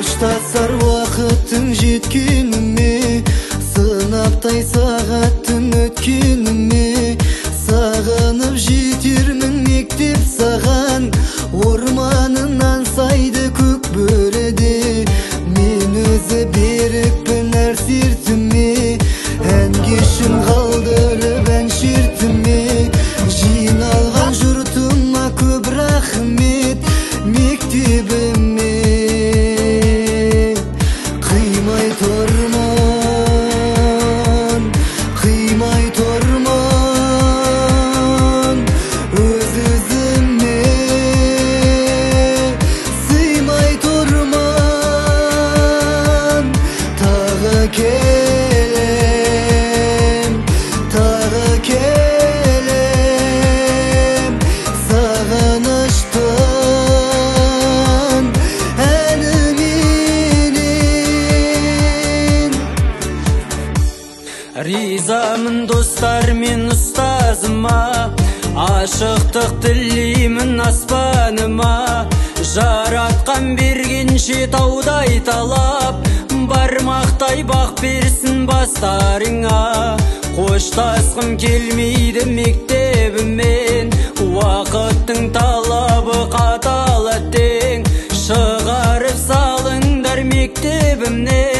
Қоштасар уақыттың жеткеніме, сынаптай сағаттың өткеніме. Сағынып жетермін мектеп саған, орманынан сайды көк бөріде. Мен өзі берікпін әр сертіме, ән кешін қалдырып ән шертіме. Жиналған жұртыма көп рахмет, мектебіме қимай тұрмын, қимай тұрмын. Өз-өзіме сыймай тұрмын. Тағы келем, тағы келем, сағыныштың әніменен. Ризамын достар мен ұстазыма, ашықтық тілеймін аспаныма. Жаратқан бергенше таудай талап, бармақтай бақ берсін бастарыңа. Қоштасқым келмейді мектебімен, уақыттың талабы қатал әттең. Шығарып салыңдар мектебімнен.